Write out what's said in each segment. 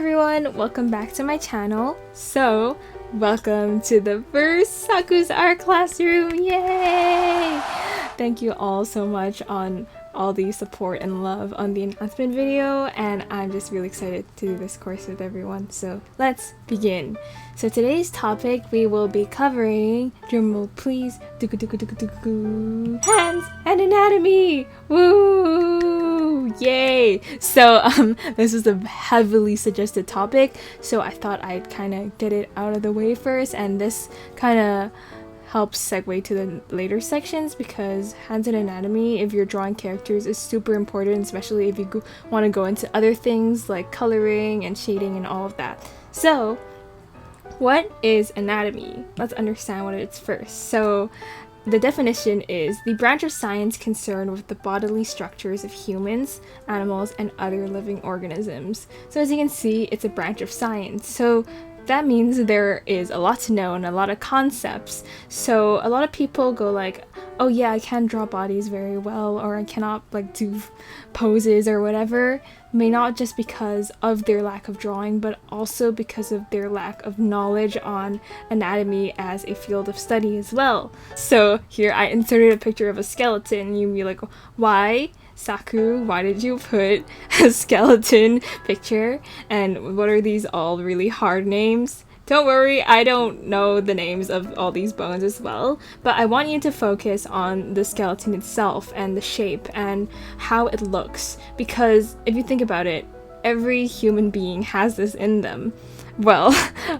everyone, welcome back to my channel. So, welcome to the first Saku's art classroom, yay! Thank you all so much on all the support and love on the announcement video, and I'm just really excited to do this course with everyone, so let's begin. So today's topic, we will be covering, drumroll please, hands and anatomy! Woo! Yay! So this is a heavily suggested topic, so I thought I'd kind of get it out of the way first, and this kind of helps segue to the later sections because hands and anatomy, if you're drawing characters, is super important, especially if you want to go into other things like coloring and shading and all of that. So, what is anatomy? Let's understand what it is first. So, the definition is the branch of science concerned with the bodily structures of humans, animals, and other living organisms. So as you can see, it's a branch of science. So that means there is a lot to know and a lot of concepts. So a lot of people go like, oh yeah, I can't draw bodies very well, or I cannot like do poses or whatever. May not just because of their lack of drawing, but also because of their lack of knowledge on anatomy as a field of study as well. So here I inserted a picture of a skeleton. You'd be like, why? Saku, why did you put a skeleton picture? And what are these all really hard names? Don't worry, I don't know the names of all these bones as well, but I want you to focus on the skeleton itself and the shape and how it looks, because if you think about it, every human being has this in them. Well,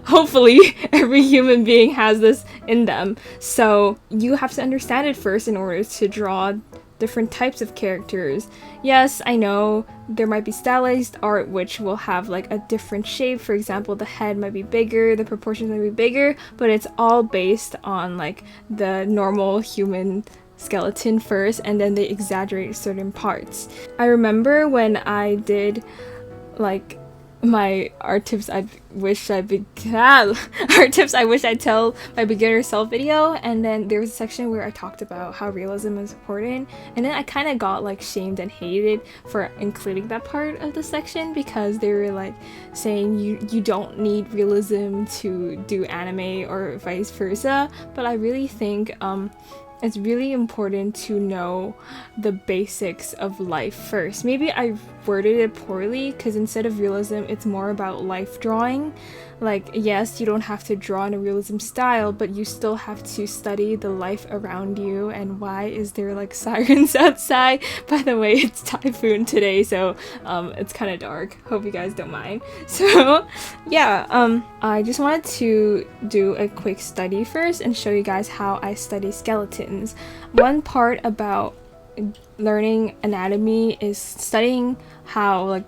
hopefully every human being has this in them, so you have to understand it first in order to draw different types of characters. Yes, I know there might be stylized art which will have like a different shape. For example, the head might be bigger, the proportions might be bigger, but it's all based on like the normal human skeleton first, and then they exaggerate certain parts. I remember when I did like my art tips I wish I tell my beginner self video, and then there was a section where I talked about how realism is important, and then I kind of got like shamed and hated for including that part of the section because they were like saying you don't need realism to do anime or vice versa. But I really think it's really important to know the basics of life first. Maybe I worded it poorly because instead of realism, it's more about life drawing. Like, yes, you don't have to draw in a realism style, but you still have to study the life around you and why is there like sirens outside. By the way, it's typhoon today, so it's kind of dark. Hope you guys don't mind. So yeah, I just wanted to do a quick study first and show you guys how I study skeletons. One part about learning anatomy is studying how like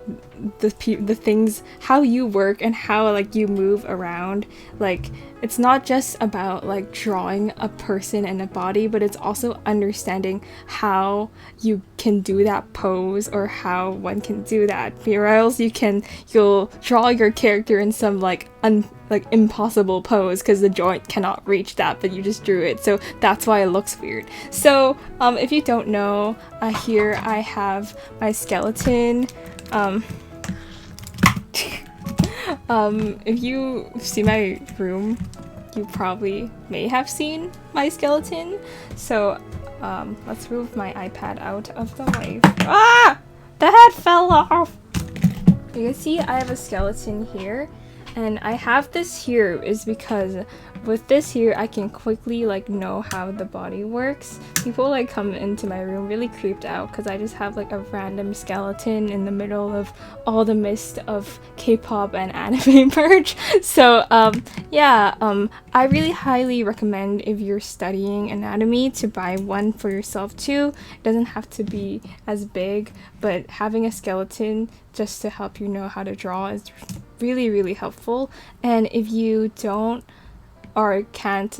the things, how you work and how like you move around. Like, it's not just about like drawing a person and a body, but it's also understanding how you can do that pose or how one can do that, or else you'll draw your character in some like impossible pose because the joint cannot reach that, but you just drew it, so that's why it looks weird. So if you don't know, here I have my skeleton. If you see my room, you probably may have seen my skeleton. So let's move my iPad out of the way. Ah! The head fell off! You can see I have a skeleton here, and I have this here is because with this here I can quickly like know how the body works. People like come into my room really creeped out because I just have like a random skeleton in the middle of all the mist of K-pop and anime merch. So I really highly recommend, if you're studying anatomy, to buy one for yourself too. It doesn't have to be as big, but having a skeleton just to help you know how to draw is really, really helpful. And if you don't or can't,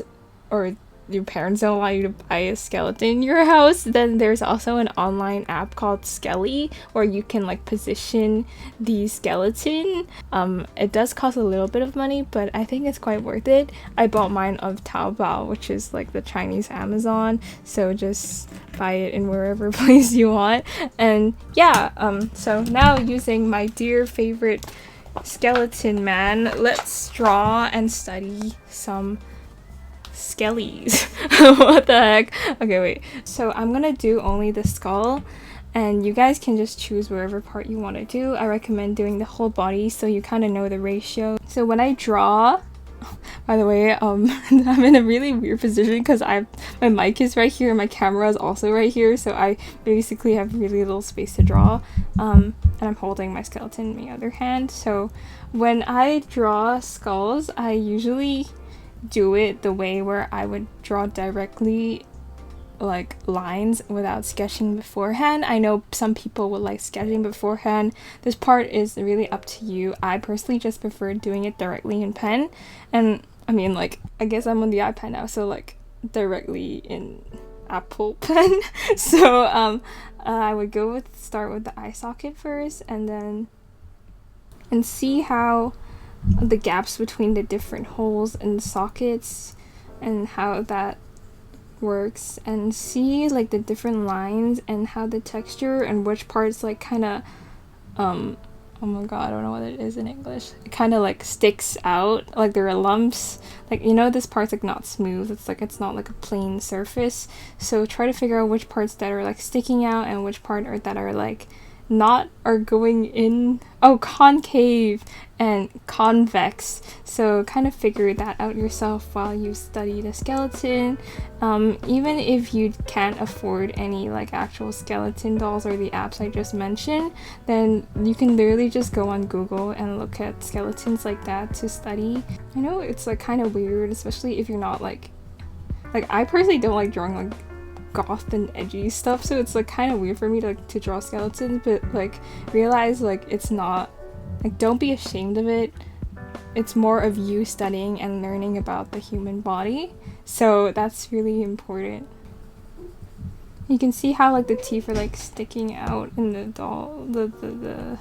or your parents don't allow you to buy a skeleton in your house, then there's also an online app called Skelly where you can like position the skeleton. It does cost a little bit of money, but I think it's quite worth it. I bought mine of Taobao, which is like the Chinese Amazon, so just buy it in wherever place you want. And yeah, so now using my dear favorite skeleton man. Let's draw and study some skellies. What the heck? Okay, wait. So I'm gonna do only the skull, and you guys can just choose wherever part you want to do. I recommend doing the whole body so you kind of know the ratio. So when I draw, by the way, I'm in a really weird position because my mic is right here and my camera is also right here, so I basically have really little space to draw, and I'm holding my skeleton in the other hand. So when I draw skulls, I usually do it the way where I would draw directly like lines without sketching beforehand. I know some people would like sketching beforehand. This part is really up to you. I personally just prefer doing it directly in pen, and I mean, like, I guess I'm on the iPad now, so like directly in Apple Pen. So I would start with the eye socket first, and see how the gaps between the different holes and sockets and how that works, and see like the different lines and how the texture and which parts like kind of oh my god, I don't know what it is in English. It kind of like sticks out, like there are lumps, like, you know, this part's like not smooth, it's not like a plain surface. So try to figure out which parts that are like sticking out and which part are that are like not are going in. Oh, concave and convex. So kind of figure that out yourself while you study the skeleton. Even if you can't afford any like actual skeleton dolls or the apps I just mentioned, then you can literally just go on Google and look at skeletons like that to study. I know it's like kind of weird, especially if you're not like I personally don't like drawing like goth and edgy stuff, so it's like kind of weird for me to draw skeletons, but like realize like it's not like, don't be ashamed of it. It's more of you studying and learning about the human body, so that's really important. You can see how like the teeth are like sticking out in the doll, the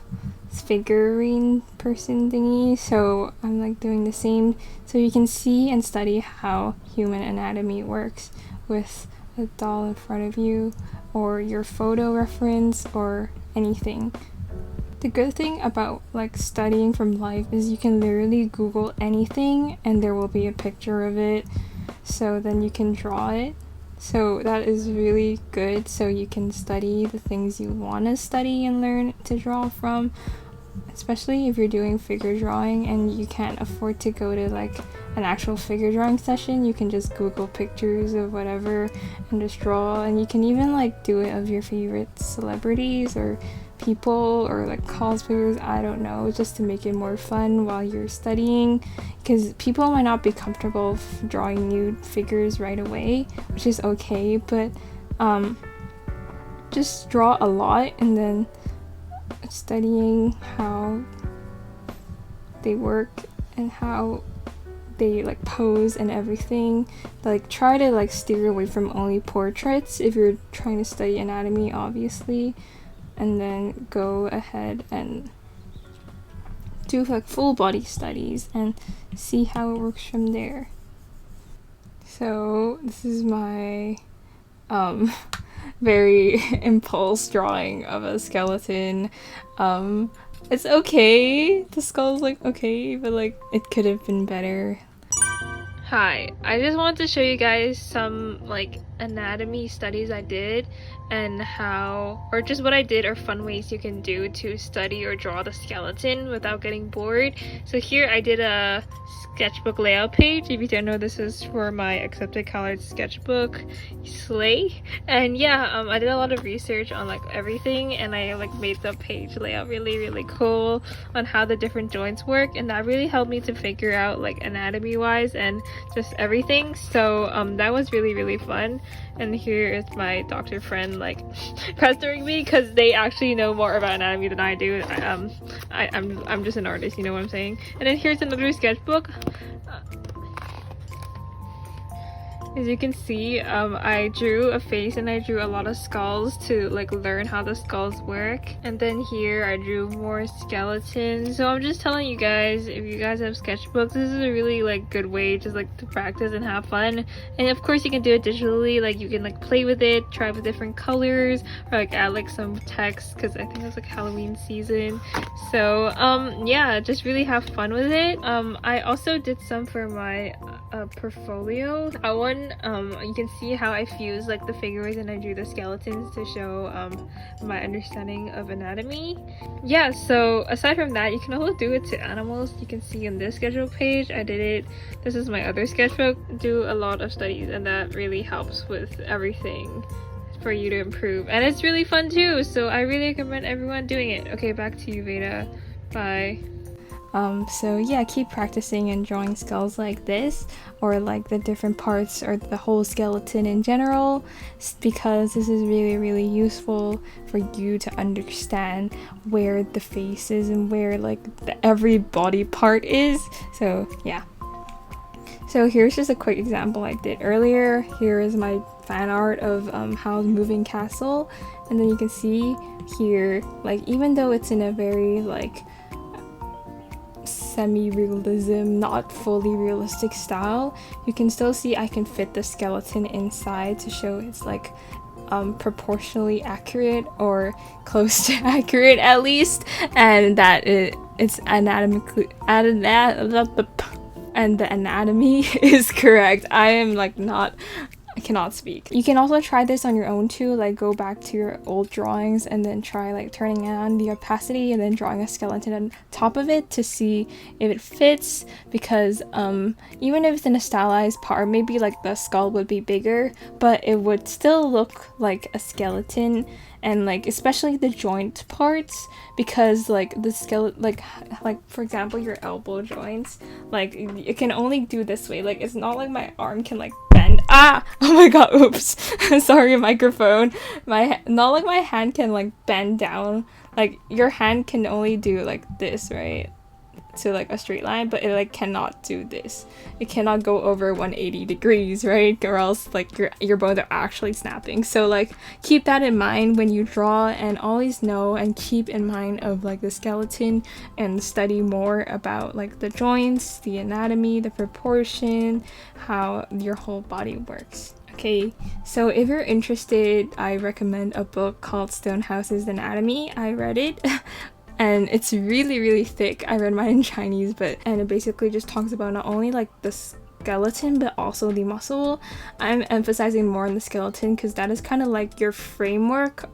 figurine person thingy, so I'm like doing the same so you can see and study how human anatomy works with a doll in front of you or your photo reference or anything. The good thing about like studying from life is you can literally Google anything and there will be a picture of it, so then you can draw it. So that is really good, so you can study the things you want to study and learn to draw from, especially if you're doing figure drawing and you can't afford to go to like an actual figure drawing session. You can just Google pictures of whatever and just draw, and you can even like do it of your favorite celebrities or people or like cosplayers, I don't know, just to make it more fun while you're studying, because people might not be comfortable drawing nude figures right away, which is okay, but just draw a lot and then studying how they work and how they like pose and everything. Like try to like steer away from only portraits if you're trying to study anatomy, obviously, and then go ahead and do like full body studies and see how it works from there. So this is my very impulse drawing of a skeleton. It's okay, the skull's like okay, but like it could have been better. Hi, I just wanted to show you guys some like anatomy studies I did and how, or just what I did, or fun ways you can do to study or draw the skeleton without getting bored. So here I did a sketchbook layout page. If you don't know, this is for my accepted colored sketchbook, slay. And yeah, I did a lot of research on like everything, and I like made the page layout really cool on how the different joints work, and that really helped me to figure out like anatomy wise and just everything. So that was really fun. And here is my doctor friend like pestering me because they actually know more about anatomy than I do. I'm just an artist, you know what I'm saying. And then here's another sketchbook. As you can see, I drew a face and I drew a lot of skulls to like learn how the skulls work. And then here I drew more skeletons. So I'm just telling you guys, if you guys have sketchbooks, this is a really like good way just like to practice and have fun. And of course you can do it digitally, like you can like play with it, try with different colors, or like add like some text, because I think it's like Halloween season. So yeah, just really have fun with it. I also did some for my portfolio. That one, you can see how I fused like the figures and I drew the skeletons to show my understanding of anatomy. Yeah, so aside from that, you can also do it to animals. You can see in this schedule page I did it. This is my other sketchbook. Do a lot of studies, and that really helps with everything for you to improve, and it's really fun too, so I really recommend everyone doing it. Okay, back to you, Veda. Bye. So yeah, keep practicing and drawing skulls like this, or like the different parts or the whole skeleton in general, because this is really useful for you to understand where the face is and where like every body part is. So yeah. So here's just a quick example I did earlier. Here is my fan art of Howl's Moving Castle, and then you can see here, like even though it's in a very like semi-realism, not fully realistic style, you can still see I can fit the skeleton inside to show it's like proportionally accurate, or close to accurate at least, and that it's anatomically and the anatomy is correct. I am like I cannot speak. You can also try this on your own too, like go back to your old drawings and then try like turning on the opacity and then drawing a skeleton on top of it to see if it fits, because even if it's in a stylized part, maybe like the skull would be bigger, but it would still look like a skeleton. And like especially the joint parts, because like the skeleton, like for example your elbow joints, like it can only do this way, like it's not like my arm can like bend. Oh my god, oops. Sorry, microphone. Not like my hand can like bend down, like your hand can only do like this, right, to like a straight line, but it like cannot do this. It cannot go over 180 degrees, right, or else like your bones are actually snapping. So like keep that in mind when you draw, and always know and keep in mind of like the skeleton, and study more about like the joints, the anatomy, the proportion, how your whole body works. Okay, so if you're interested, I recommend a book called Stonehouse's Anatomy. I read it and it's really thick. I read mine in Chinese, and it basically just talks about not only like the skeleton but also the muscle. I'm emphasizing more on the skeleton because that is kind of like your framework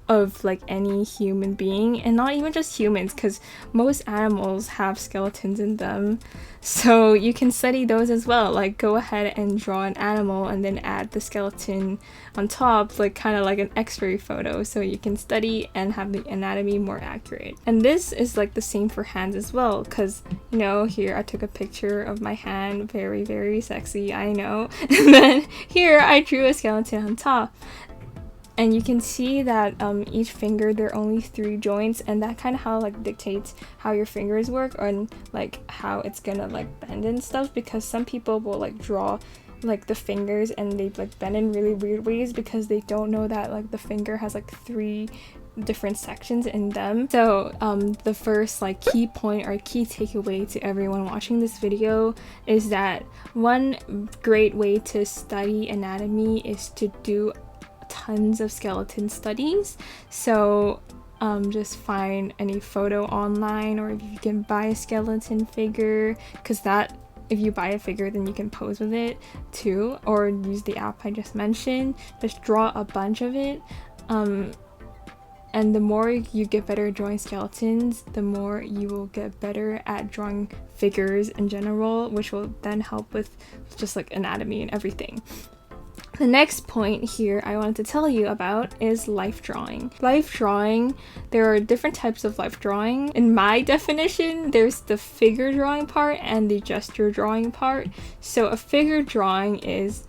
of like any human being, and not even just humans, because most animals have skeletons in them, so you can study those as well. Like go ahead and draw an animal and then add the skeleton on top, like kind of like an x-ray photo, so you can study and have the anatomy more accurate. And this is like the same for hands as well, because you know, here I took a picture of my hand, very sexy, I know, and then here I drew a skeleton on top. And you can see that each finger, there are only 3 joints, and that kind of how like dictates how your fingers work, and like how it's gonna like bend and stuff, because some people will like draw like the fingers and they like bend in really weird ways because they don't know that like the finger has like 3 different sections in them. So the first like key point or key takeaway to everyone watching this video is that one great way to study anatomy is to do tons of skeleton studies. So just find any photo online, or if you can buy a skeleton figure, because that, if you buy a figure then you can pose with it too, or use the app I just mentioned. Just draw a bunch of it, and the more you get better at drawing skeletons, the more you will get better at drawing figures in general, which will then help with just like anatomy and everything. The next point here I wanted to tell you about is life drawing. Life drawing, there are different types of life drawing. In my definition, there's the figure drawing part and the gesture drawing part. So a figure drawing is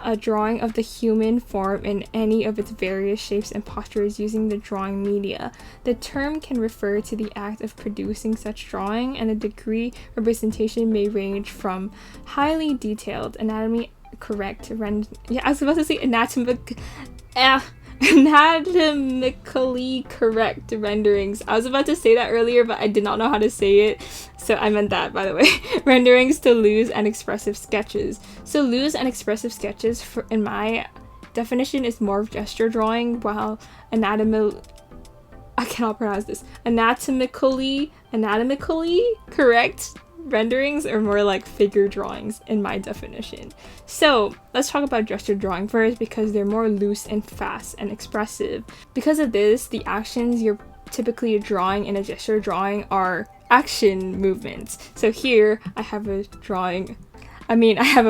a drawing of the human form in any of its various shapes and postures using the drawing media. The term can refer to the act of producing such drawing, and the degree representation may range from highly detailed anatomy correct yeah, I was about to say anatomically correct renderings. I was about to say that earlier, but I did not know how to say it, so I meant that, by the way. Renderings to loose and expressive sketches. So loose and expressive sketches, in my definition, is more of gesture drawing, while I cannot pronounce this. Anatomically correct renderings are more like figure drawings in my definition. So let's talk about gesture drawing first, because they're more loose and fast and expressive. Because of this, the actions you're typically drawing in a gesture drawing are action movements. So here I have a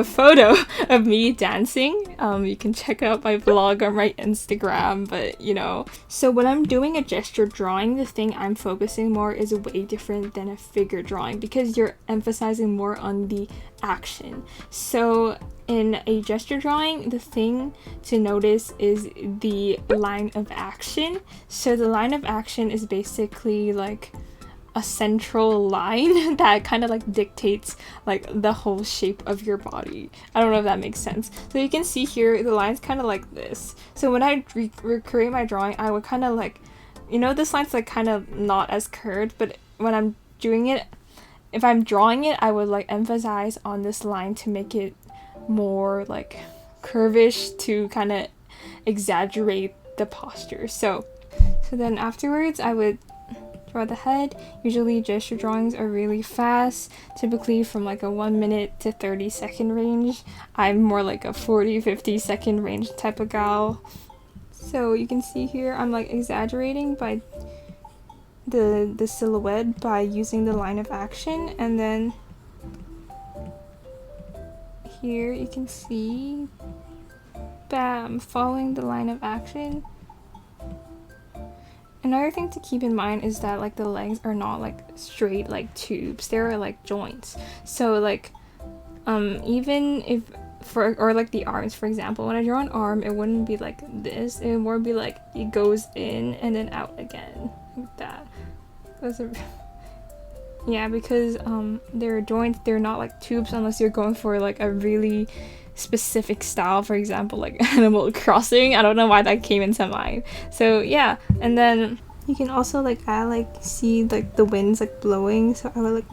photo of me dancing. You can check out my vlog on my Instagram, but you know. So when I'm doing a gesture drawing, the thing I'm focusing more is way different than a figure drawing, because you're emphasizing more on the action. So in a gesture drawing, the thing to notice is the line of action. So the line of action is basically like a central line that kind of like dictates like the whole shape of your body. I don't know if that makes sense. So you can see here the line's kind of like this. So when I recreate my drawing, I would kind of like, you know, this line's like kind of not as curved, but when I'm doing it, if I'm drawing it, I would like emphasize on this line to make it more like curvish, to kind of exaggerate the posture. So then afterwards I would draw the head. Usually gesture drawings are really fast, typically from like a 1 minute to 30-second range. I'm more like a 40-50 second range type of gal. So you can see here I'm like exaggerating by the silhouette by using the line of action, and then here you can see, bam, following the line of action. Another thing to keep in mind is that like the legs are not like straight like tubes, they're like joints. So like even if or like the arms, for example, when I draw an arm, it wouldn't be like this, it would more be like it goes in and then out again, like that. Those are yeah, because they're joints, they're not like tubes unless you're going for like a really specific style, for example like Animal Crossing. I don't know why that came into mind. So yeah, and then you can also like see like the winds like blowing, so I would like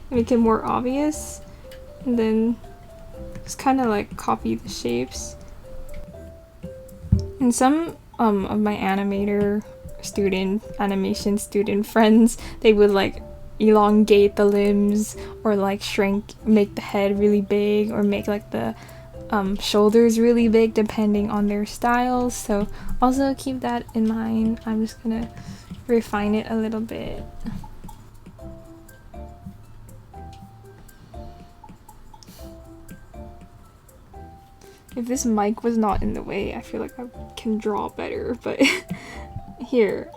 make it more obvious, and then just kind of like copy the shapes. And some of my animation student friends, they would like elongate the limbs, or like make the head really big, or make like the shoulders really big, depending on their styles. So also keep that in mind. I'm just gonna refine it a little bit. If this mic was not in the way, I feel like I can draw better, but here,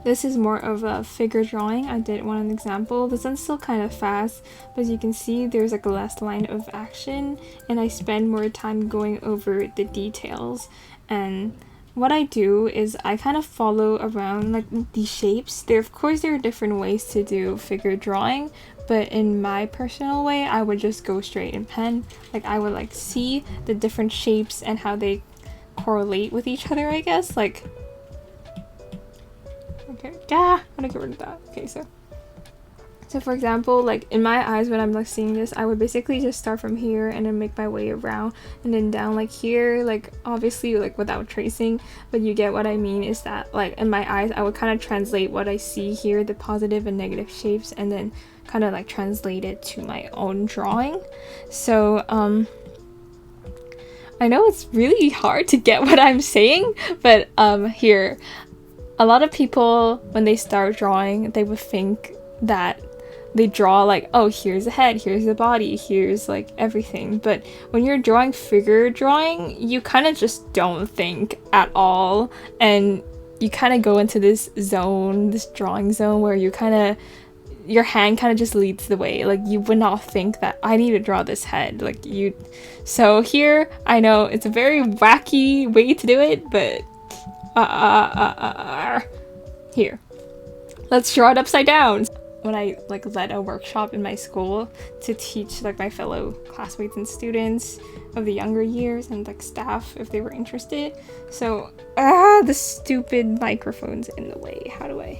this is more of a figure drawing. I did want an example. This one's still kind of fast, but as you can see, there's like a less line of action, and I spend more time going over the details. And what I do is I kind of follow around like the shapes. Of course, there are different ways to do figure drawing, but in my personal way, I would just go straight in pen. Like I would like see the different shapes and how they correlate with each other, I guess. Like, okay, I'm gonna get rid of that. Okay, so for example, like in my eyes, when I'm like seeing this, I would basically just start from here and then make my way around and then down like here, like obviously like without tracing, but you get what I mean. Is that like in my eyes, I would kind of translate what I see here, the positive and negative shapes, and then kind of like translate it to my own drawing. So I know it's really hard to get what I'm saying, but here, a lot of people when they start drawing, they would think that they draw like, oh, here's the head, here's the body, here's like everything. But when you're drawing figure drawing, you kind of just don't think at all, and you kind of go into this zone, this drawing zone, where you kind of, your hand kind of just leads the way. Like you would not think that I need to draw this head, like you. So here, I know it's a very wacky way to do it, but here, let's draw it upside down. when I like led a workshop in my school to teach like my fellow classmates and students of the younger years and like staff if they were interested. So the stupid microphone's in the way. How do I?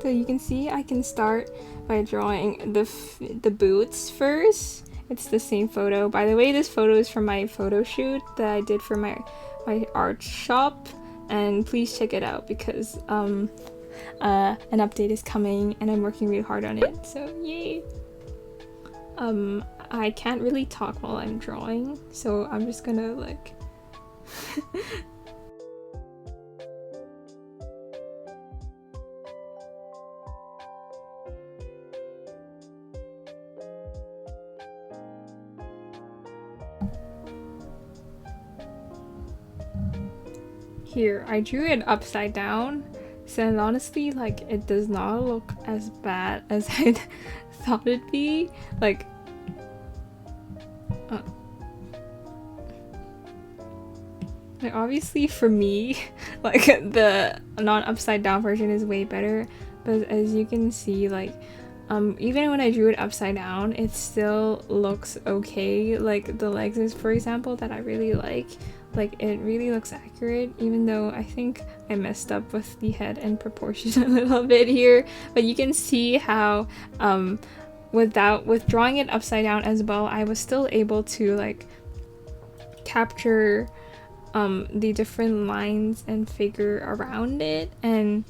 So you can see I can start by drawing the boots first. It's the same photo. By the way, this photo is from my photo shoot that I did for my art shop, and please check it out because an update is coming and I'm working really hard on it. So yay! I can't really talk while I'm drawing, so I'm just gonna like Here, I drew it upside down, so honestly, like, it does not look as bad as I thought it'd be. Like, obviously for me, like, the non-upside down version is way better, but as you can see, like, even when I drew it upside down, it still looks okay. Like, the legs is, for example, that I really like it really looks accurate, even though I think I messed up with the head and proportion a little bit here. But you can see how with drawing it upside down as well, I was still able to like capture the different lines and figure around it. And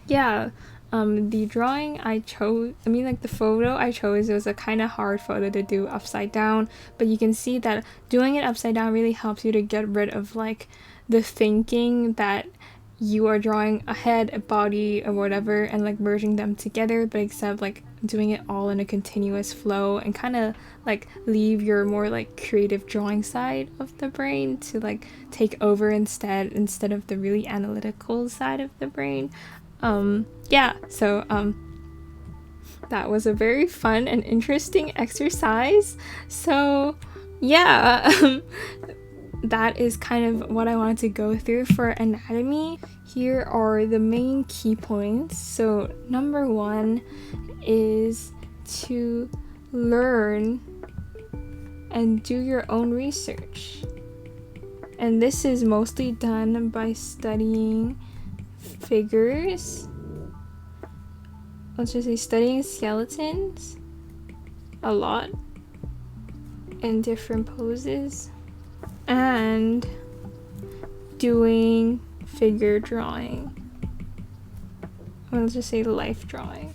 yeah, the drawing I chose, the photo I chose, it was a kind of hard photo to do upside down, but you can see that doing it upside down really helps you to get rid of like the thinking that you are drawing a head, a body, or whatever, and like merging them together, but except like doing it all in a continuous flow and kind of like leave your more like creative drawing side of the brain to like take over instead of the really analytical side of the brain. That was a very fun and interesting exercise. So yeah, that is kind of what I wanted to go through for anatomy. Here are the main key points. So number 1 is to learn and do your own research. And this is mostly done by studying figures. Let's just say studying skeletons a lot in different poses and doing figure drawing. Let's just say life drawing.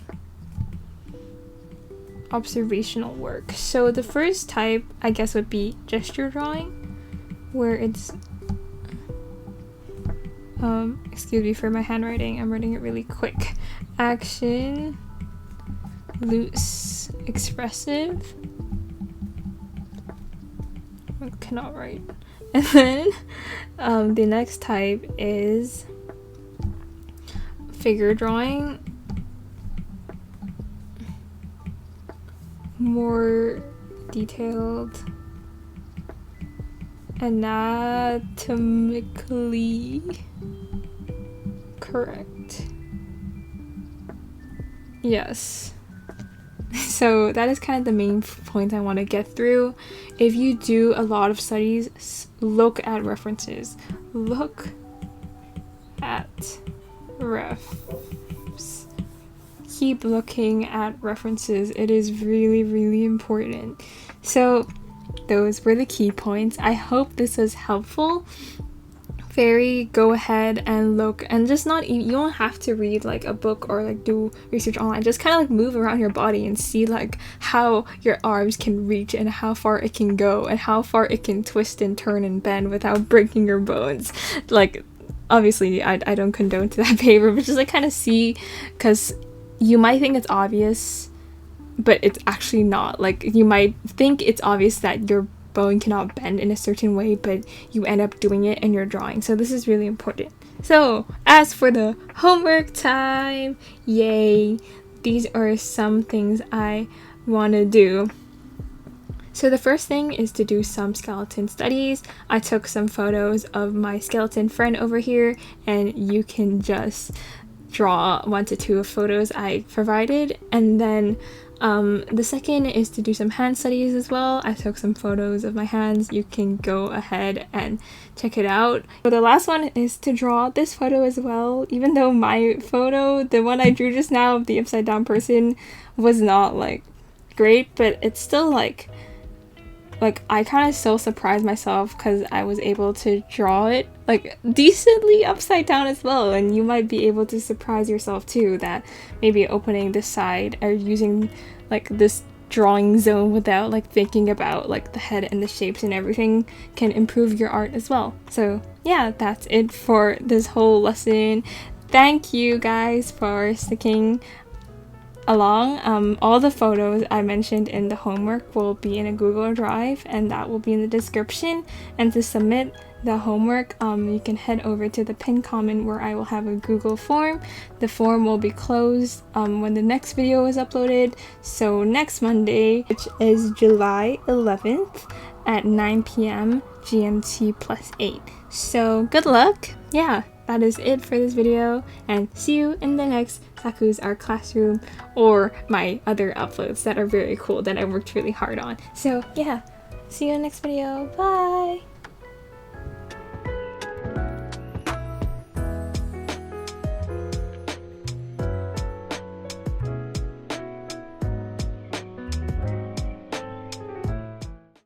Observational work. So the first type, I guess, would be gesture drawing, where it's excuse me for my handwriting, I'm writing it really quick. Action, loose, expressive. I cannot write. And then the next type is figure drawing, more detailed, anatomically correct. Yes. So that is kind of the main point I want to get through. If you do a lot of studies, look at references. Look at refs. Keep looking at references. It is really, really important. So those were the key points. I hope this was helpful. Go ahead and look, and just not, you don't have to read like a book or like do research online. Just kind of like move around your body and see like how your arms can reach and how far it can go and how far it can twist and turn and bend without breaking your bones. Like, obviously I don't condone to that behavior, but just like kind of see, because you might think it's obvious, but it's actually not. Like, you might think it's obvious that your bone cannot bend in a certain way, but you end up doing it in your drawing. So this is really important. So as for the homework time, yay, these are some things I want to do. So the first thing is to do some skeleton studies. I took some photos of my skeleton friend over here, and you can just draw 1 to 2 photos I provided. And then the second is to do some hand studies as well. I took some photos of my hands. You can go ahead and check it out. So the last one is to draw this photo as well. Even though my photo, the one I drew just now of the upside down person, was not like great, but it's still like I kind of still surprised myself because I was able to draw it like decently upside down as well. And you might be able to surprise yourself too, that maybe opening this side or using like this drawing zone without like thinking about like the head and the shapes and everything can improve your art as well. So yeah, that's it for this whole lesson. Thank you guys for sticking along. All the photos I mentioned in the homework will be in a Google Drive, and that will be in the description. And to submit the homework, you can head over to the pinned comment where I will have a Google form. The form will be closed when the next video is uploaded, so next Monday, which is July 11th at 9 p.m. GMT +8. So good luck. Yeah, that is it for this video, and see you in the next Saku's Art Classroom or my other uploads that are very cool that I worked really hard on. So yeah, see you in the next video. Bye!